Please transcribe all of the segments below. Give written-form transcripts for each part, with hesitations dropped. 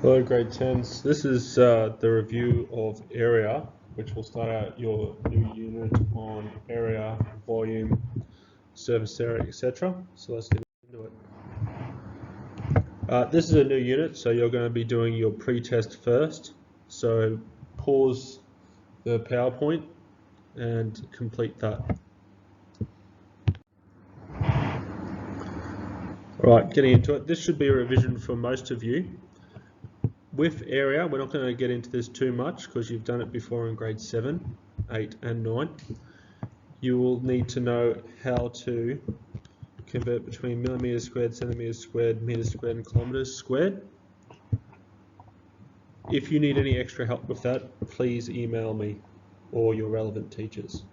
Hello grade 10s, this is the review of area, which will start out your new unit on area, volume, surface area, etc. So let's get into it. This is a new unit, so you're going to be doing your pre-test first. So pause the PowerPoint and complete that. Alright, getting into it. This should be a revision for most of you. With area, we're not going to get into this too much because you've done it before in grade 7, 8 and 9. You will need to know how to convert between millimeters squared, centimeters squared, meters squared and kilometers squared. If you need any extra help with that, please email me or your relevant teachers.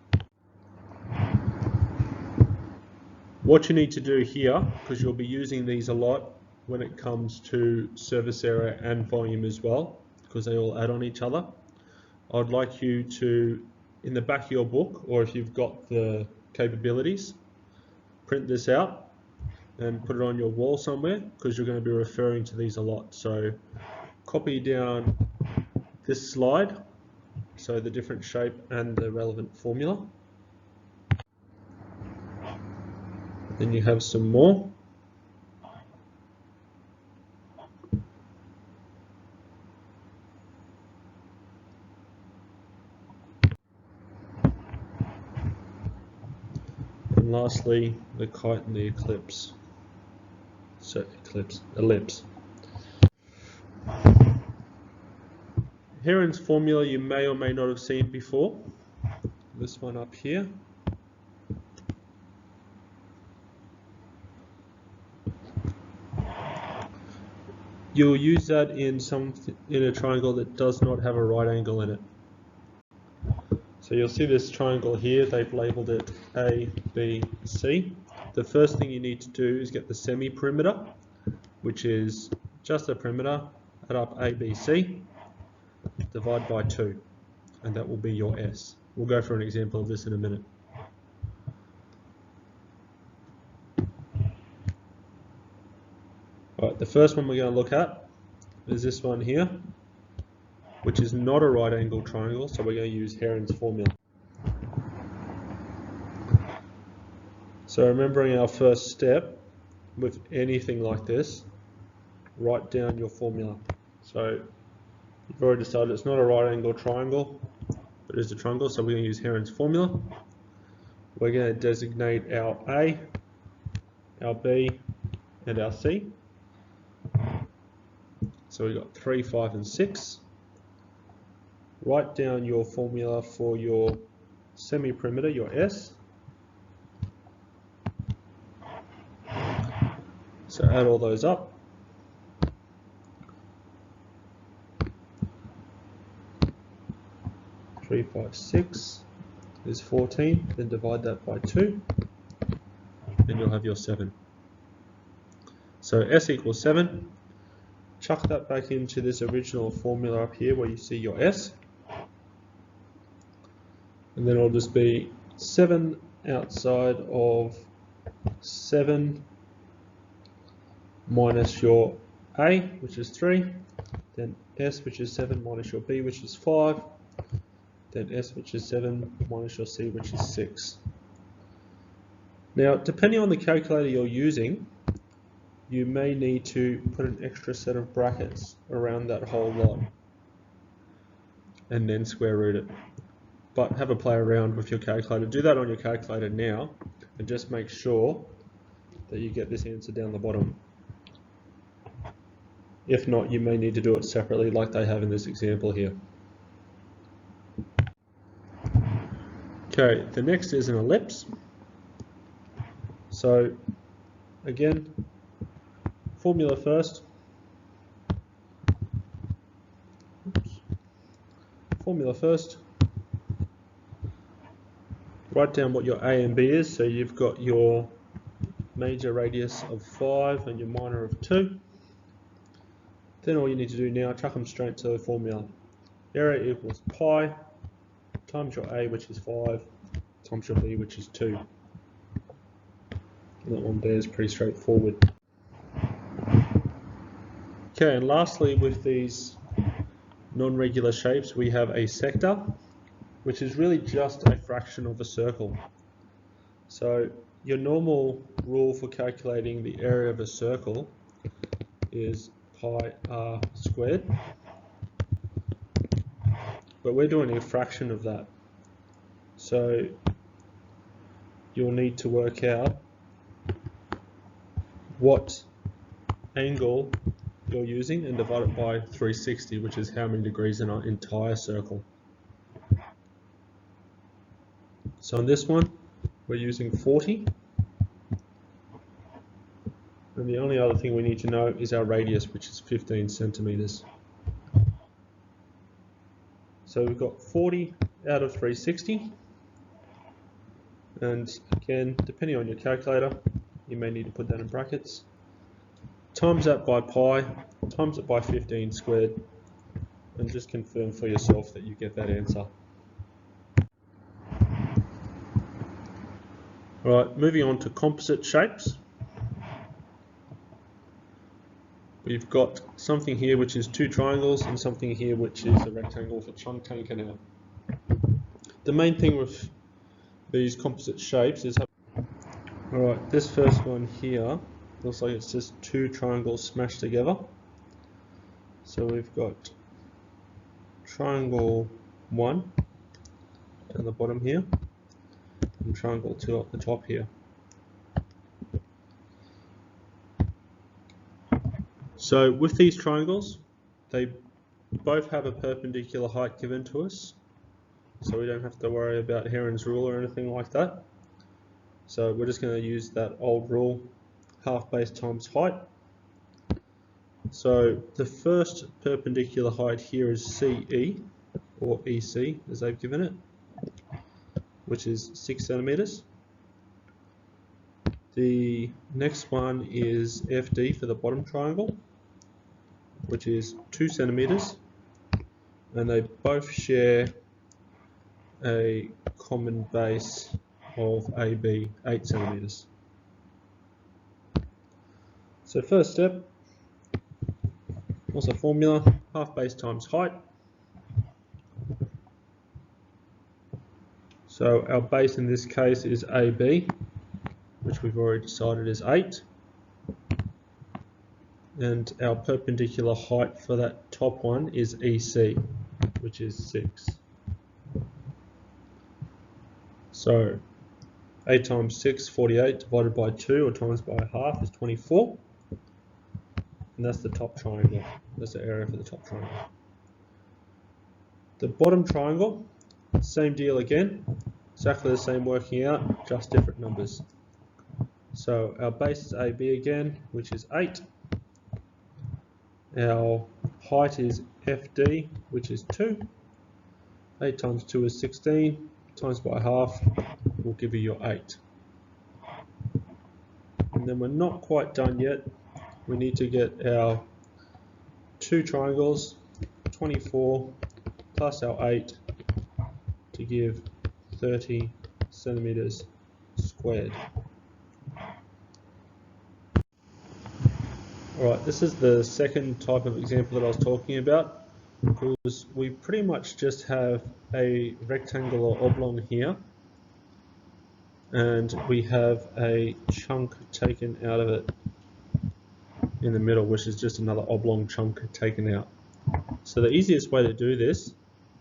What you need to do here, because you'll be using these a lot when it comes to surface area and volume as well, because they all add on each other. I'd like you to, in the back of your book, or if you've got the capabilities, print this out and put it on your wall somewhere, because you're going to be referring to these a lot. So copy down this slide, so the different shape and the relevant formula. Then you have some more. And lastly, the kite and the ellipse. Herons Formula you may or may not have seen before. This one up here. You'll use that in a triangle that does not have a right angle in it. So you'll see this triangle here, they've labelled it A, B, C. The first thing you need to do is get the semi-perimeter, which is just the perimeter, add up A, B, C, divide by 2, and that will be your S. We'll go for an example of this in a minute. Alright, the first one we're going to look at is this one here, which is not a right angle triangle, so we're going to use Herons Formula. So remembering our first step, with anything like this, write down your formula. So you've already decided it's not a right angle triangle, but it is a triangle, so we're going to use Herons Formula. We're going to designate our A, our B, and our C. So we've got 3, 5 and 6. Write down your formula for your semi-perimeter, your S. So add all those up. Three, 5, 6 is 14. Then divide that by 2, and you'll have your 7. So S equals 7. Chuck that back into this original formula up here where you see your S. And then it'll just be 7 outside of 7 minus your A, which is 3, then S, which is 7, minus your B, which is 5, then S, which is 7, minus your C, which is 6. Now, depending on the calculator you're using, you may need to put an extra set of brackets around that whole lot and then square root it. But have a play around with your calculator. Do that on your calculator now and just make sure that you get this answer down the bottom. If not, you may need to do it separately like they have in this example here. Okay, the next is an ellipse. So again, formula first. Formula first. Write down what your A and B is. So you've got your major radius of 5 and your minor of 2. Then all you need to do now, chuck them straight to the formula. Area equals pi times your A, which is 5, times your B, which is 2. And that one there is pretty straightforward. Okay, and lastly, with these non-regular shapes, we have a sector, which is really just a fraction of a circle. So your normal rule for calculating the area of a circle is pi r squared, but we're doing a fraction of that. So you'll need to work out what angle you're using and divide it by 360, which is how many degrees in our entire circle. So on this one, we're using 40. And the only other thing we need to know is our radius, which is 15 centimeters. So we've got 40 out of 360. And again, depending on your calculator, you may need to put that in brackets. Times that by pi, times it by 15 squared, and just confirm for yourself that you get that answer. Alright, moving on to composite shapes. We've got something here which is two triangles and something here which is a rectangle for trunk taken out. The main thing with these composite shapes is, alright, this first one here looks like it's just two triangles smashed together. So we've got triangle 1 at the bottom here and triangle 2 at the top here. So with these triangles, they both have a perpendicular height given to us, so we don't have to worry about Heron's rule or anything like that. So we're just going to use that old rule, half base times height. So the first perpendicular height here is CE, or EC as they've given it, which is 6 centimeters. The next one is FD for the bottom triangle, which is 2 centimeters, and they both share a common base of AB, 8 centimeters. So first step, what's the formula? Half base times height. So our base in this case is AB, which we've already decided is 8. And our perpendicular height for that top one is EC, which is 6. So 8 times 6, 48, divided by 2 or times by half is 24. And that's the top triangle. That's the area for the top triangle. The bottom triangle, same deal again. Exactly the same working out, just different numbers. So our base is AB again, which is 8. Our height is FD, which is 2. 8 times 2 is 16, times by half will give you your 8. And then we're not quite done yet. We need to get our two triangles, 24 plus our 8, to give 30 centimeters squared. Alright, this is the second type of example that I was talking about, because we pretty much just have a rectangular oblong here, and we have a chunk taken out of it in the middle, which is just another oblong chunk taken out. So the easiest way to do this,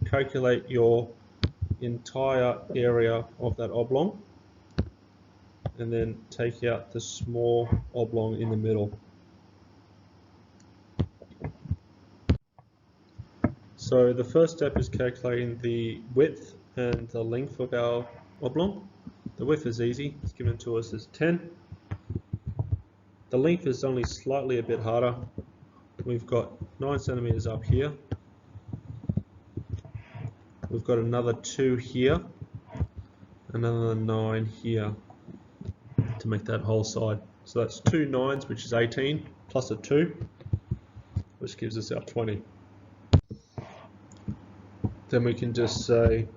calculate your entire area of that oblong, and then take out the small oblong in the middle. So the first step is calculating the width and the length of our oblong. The width is easy, it's given to us as 10. The length is only slightly a bit harder. We've got 9 centimeters up here. We've got another 2 here, another 9 here to make that whole side. So that's 2 9s, which is 18, plus a 2, which gives us our 20. Then we can just say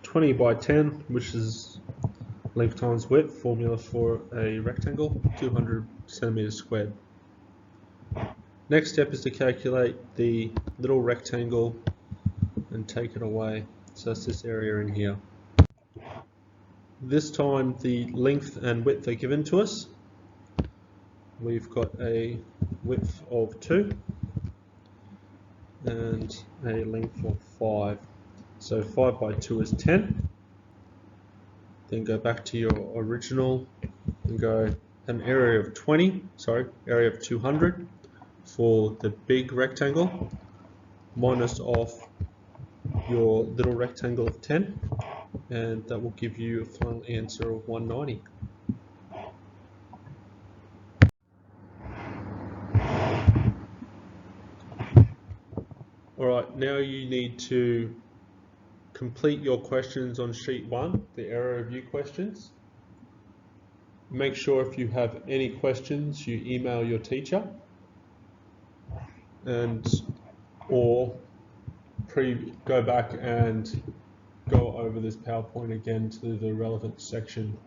20 by 10, which is length times width, formula for a rectangle, 200 centimeters squared. Next step is to calculate the little rectangle and take it away. So that's this area in here. This time the length and width are given to us. We've got a width of 2 and a length of 5. So 5 by 2 is 10. Then go back to your original and go an area of 200 for the big rectangle, minus off your little rectangle of 10, and that will give you a final answer of 190. Alright, now you need to complete your questions on sheet 1, the area review questions. Make sure if you have any questions you email your teacher, or go back and go over this PowerPoint again to the relevant section